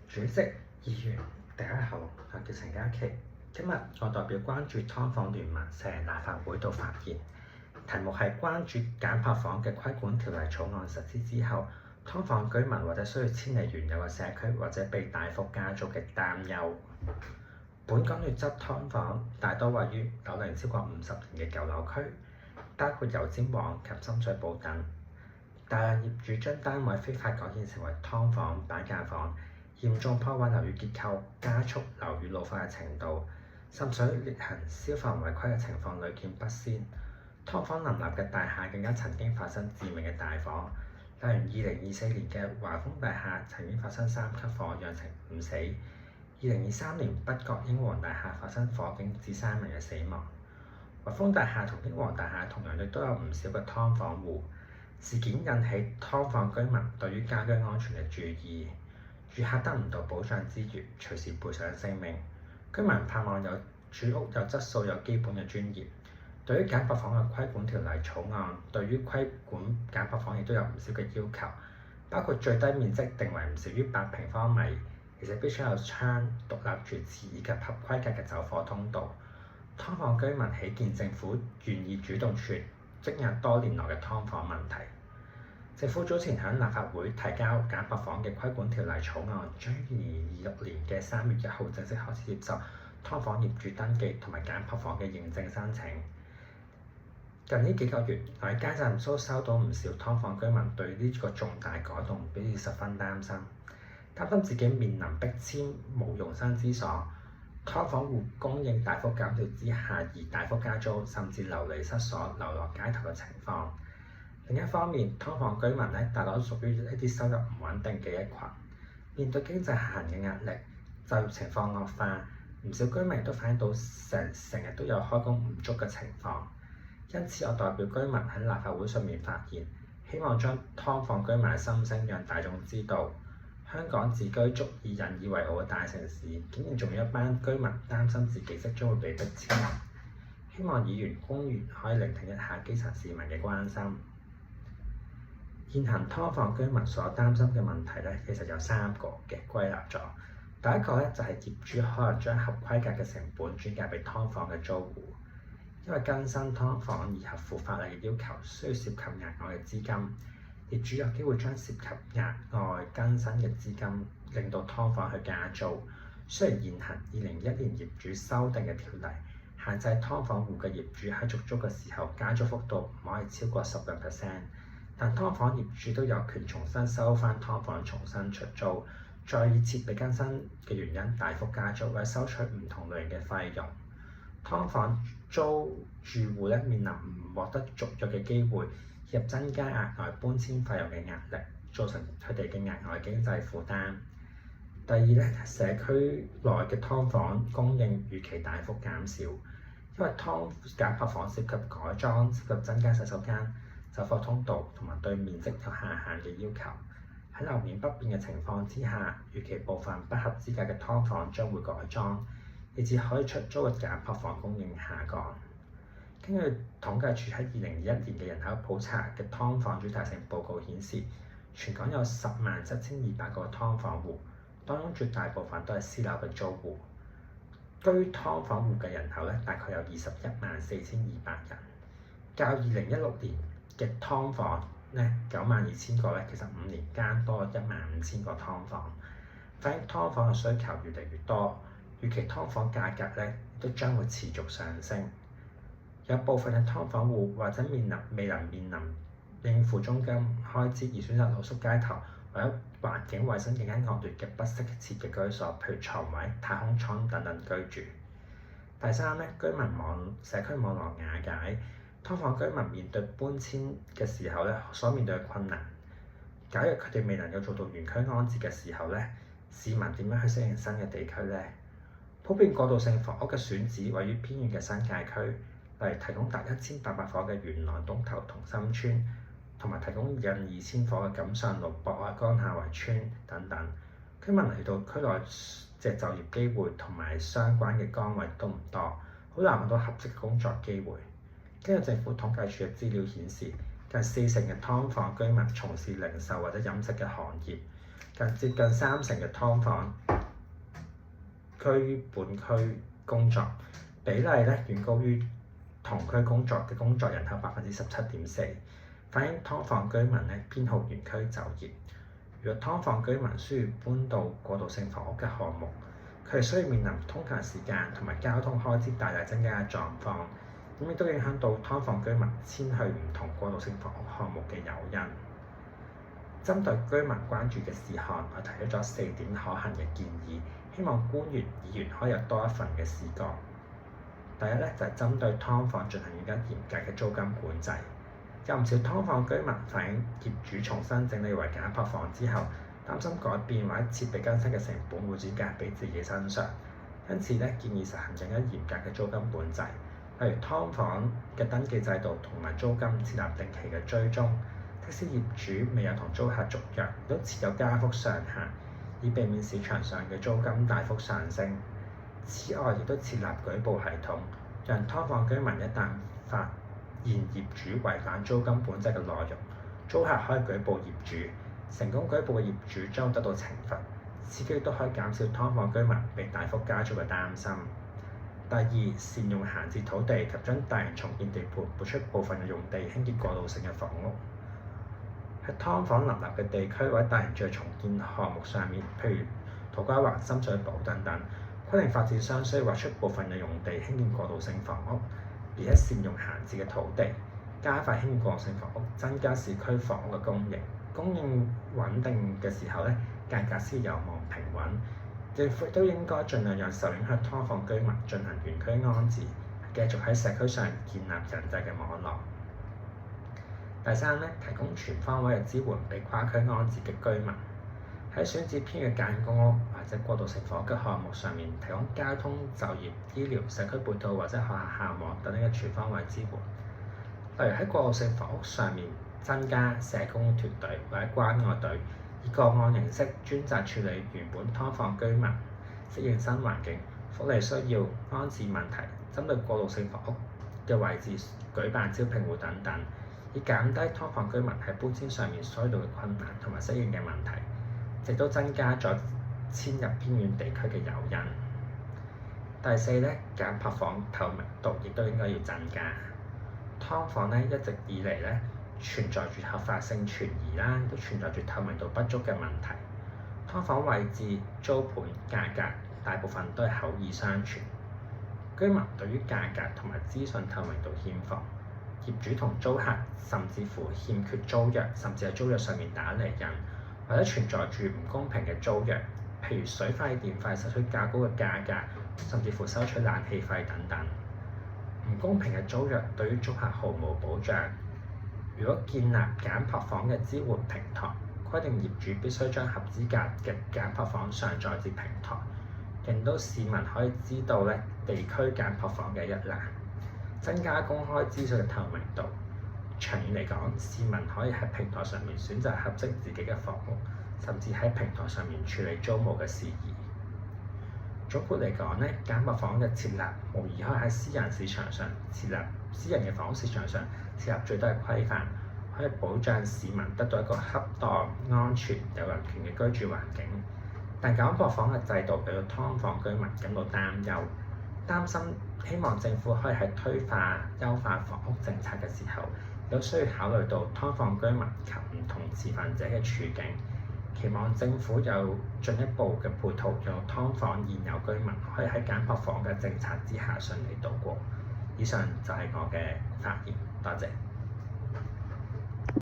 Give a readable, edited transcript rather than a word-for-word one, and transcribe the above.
主席、議員，大家好，我叫陳嘉琪。今日我代表關注劏房聯盟成立法會度發言，題目係關注簡樸房嘅規管條例草案實施之後，劏房居民或者需要遷離原有嘅社區，或者被大幅加租嘅擔憂。本港劣質劏房大多位於樓齡超過50年嘅舊樓區，包括油尖旺及深水埗等。大量業主將單位非法改建成為劏房、板間房，嚴重破壞樓宇結構，加速樓宇老化嘅程度。滲水裂痕、消防違規嘅情況屢見不鮮。劏房林立嘅大廈更加曾經發生致命嘅大火，例如2024年嘅華豐大廈曾經發生3級火，釀成5死；2023年北角英皇大廈發生火警致3名嘅死亡。華豐大廈同英皇大廈同樣亦都有唔少嘅劏房戶。事件引起劏房居民對於家居安全嘅注意，住客得唔到保障之餘，隨時賠上性命。居民盼望有住屋有質素、有基本嘅專業。對於簡樸房嘅規管條例草案，對於規管簡樸房亦都有唔少嘅要求，包括最低面積定為唔少於8平方米，而且必須有窗、獨立廚廁以及合規格嘅走火通道。劏房居民喜見政府願意主動處理積壓多年來嘅劏房問題。政府早前向立法會提交簡樸房嘅規管條例草案，將於2026年嘅3月1號正式開始接受劏房業主登記同埋簡樸房嘅認證申請。近呢幾個月，我喺街站都收到唔少劏房居民對呢個重大改動表示十分擔心，擔心自己面臨逼遷無容身之所，劏房戶供應大幅減少之下而大幅加租，甚至流離失所、流落街頭嘅情況。另一方面，劏房居民大多屬於一啲收入唔穩定嘅一群，面對經濟下行嘅壓力，就業情況惡化，唔少居民都反映到成日都有開工唔足嘅情況。因此，我代表居民喺立法會上面發言，希望將劏房居民嘅心聲讓大眾知道。香港自居足以引以為傲嘅大城市，竟然仲有一班居民擔心自己即將會被逼遷。希望議員公員可以聆聽一下基層市民嘅關心。現行劏房居民所擔心嘅問題其實有3個嘅歸納咗。第一個就係業主可能將合規格嘅成本轉嫁俾劏房嘅租戶，因為更新劏房而合乎法例嘅要求，需要涉及額外嘅資金，業主有機會將涉及額外更新嘅資金令到劏房去加租。雖然現行2021年業主修訂嘅條例限制劏房戶嘅業主喺續租嘅時候加租幅度唔可以超過10%，但劏房業主都有權重新收翻劏房，重新出租，再以設備更新嘅原因大幅加租，或者收取唔同類型嘅費用。劏房租住戶面臨唔獲得續約嘅機會，以及增加額外搬遷費用嘅壓力，造成佢哋嘅額外經濟負擔。第二社區內嘅劏房供應預期大幅減少，因為簡樸房涉及改裝、涉及增加洗手間、走火通道同埋對面積有下限嘅要求。喺樓面不變嘅情況之下，預期部分不合資格嘅劏房將會改裝，以致可以出租嘅簡樸房供應下降。根據統計處喺2021年嘅人口普查嘅劏房主題性報告顯示，全港有107200個劏房戶，當中絕大部分都係私樓嘅租戶。居劏房戶嘅人口大概有214200人，較2016年嘅劏房92000個其實5年間多15000個劏房，反映劏房嘅需求越嚟越多，預期劏房價格都將會持續上升。有部分嘅劏房戶或者未能面臨應付租金開支而選擇露宿街頭，或者環境衛生更加惡劣嘅不適切嘅居所，譬如床位、太空艙等等居住。第三社區網絡瓦解，劏房居民面對搬遷嘅時候所面對嘅困難。假如佢哋未能夠做到原區安置嘅時候市民點樣去適應新嘅地區呢？普遍過渡性房屋嘅選址位於偏遠嘅新界區，例如提供達1800伙嘅元朗東頭同心村，同埋提供近2000伙嘅錦上路博愛江夏圍村等等。居民嚟到區內就業機會同埋相關嘅崗位都唔多，好難揾到合適嘅工作機會。根據政府統計處嘅資料顯示，近40%嘅劏房居民從事零售或者飲食嘅行業，接近30%嘅劏房居於本區工作，比例咧遠高於同區工作嘅工作人口17.4%，反映劏房居民咧偏好原區就業。如果劏房居民需要搬到過渡性房屋嘅項目，佢哋需要面臨通勤時間同埋交通開支大大增加嘅狀況，咁亦都影響到劏房居民遷去唔同過渡性房屋項目嘅誘因。針對居民關注嘅事項，我提出咗4點可行嘅建議，希望官員、議員可以有多一份嘅視覺。第一咧就係針對劏房進行更加嚴格嘅租金管制。有唔少劏房居民反映業主重新整理為簡樸房之後，擔心改變或者設備更新嘅成本會轉嫁俾自己身上，因此咧建議實行更加嚴格嘅租金管制，例如劏房嘅登記制度同埋租金設立定期嘅追蹤，即使業主未有同租客續約，都設有加幅上限，以避免市場上嘅租金大幅上升。此外，亦都設立舉報系統，讓劏房居民一旦發現業主違反租金管制嘅內容，租客可以舉報業主，成功舉報嘅業主將得到懲罰，此舉都可以減少劏房居民被大幅加租嘅擔心。第二，善用閒置土地及將大型重建地盤撥出部分嘅用地興建過渡性嘅房屋。喺劏房林立嘅地區或者大型再重建項目上面，譬如土瓜灣、深水埗等等，規定發展商需要劃出部分嘅用地興建過渡性房屋，而且善用閒置嘅土地，加快興建過渡性房屋，增加市區房屋嘅供應。供應穩定嘅時候咧，價格先有望平穩。政府都應該盡量讓受影響劏房居民進行原區安置，繼續喺社區上建立人際嘅網絡。第三咧，提供全方位嘅支援俾跨區安置嘅居民。喺選址偏遠嘅簡公屋或者過渡性房屋嘅項目上面，提供交通、就業、醫療、社區配套或者學校校網等等嘅全方位支援。例如喺過渡性房屋上面，增加社工團隊或者關愛隊，以個案形式專責處理原本劏房居民適應新環境、福利需要、安置問題，針對過渡性房屋嘅位置舉辦招聘會等等，以減低劏房居民喺搬遷上面所遇到嘅困難同埋適應嘅問題，亦都增加咗遷入偏遠地區嘅誘因。第四咧，簡樸房透明度亦都應該要增加。劏房咧一直以嚟咧存在住合法性存疑啦，都存在住透明度不足嘅問題。劏房位置、租盤、價格大部分都係口耳相傳，居民對於價格同埋資訊透明度欠奉，業主同租客甚至乎欠缺租約，甚至喺租約上面打釐印，或者存在住唔公平嘅租約，譬如水費、電費收取較高嘅價格，甚至乎收取冷氣費等等。唔公平嘅租約對於租客毫無保障。如果建立簡樸房嘅支援平台，規定業主必須將合資格嘅簡樸房上載至平台，令到市民可以知道地區簡樸房嘅一覽，增加公開資訊嘅透明度。長遠嚟講，市民可以喺平台上面選擇合適自己嘅房屋，甚至喺平台上面處理租務嘅事宜。總括嚟講簡樸房嘅設立無疑可以喺私人市場上設立私人嘅房屋市場上設立最低嘅規範，可以保障市民得到一個恰當、安全、有人權嘅居住環境。但簡樸房嘅制度令到劏房居民感到擔憂，擔心希望政府可以喺推化、優化房屋政策嘅時候，有需要考慮到劏房居民及唔同持份者嘅處境。期望政府有進一步嘅配套，讓劏房現有居民可以喺簡樸房嘅政策之下順利度過。以上就係我嘅發言，多謝。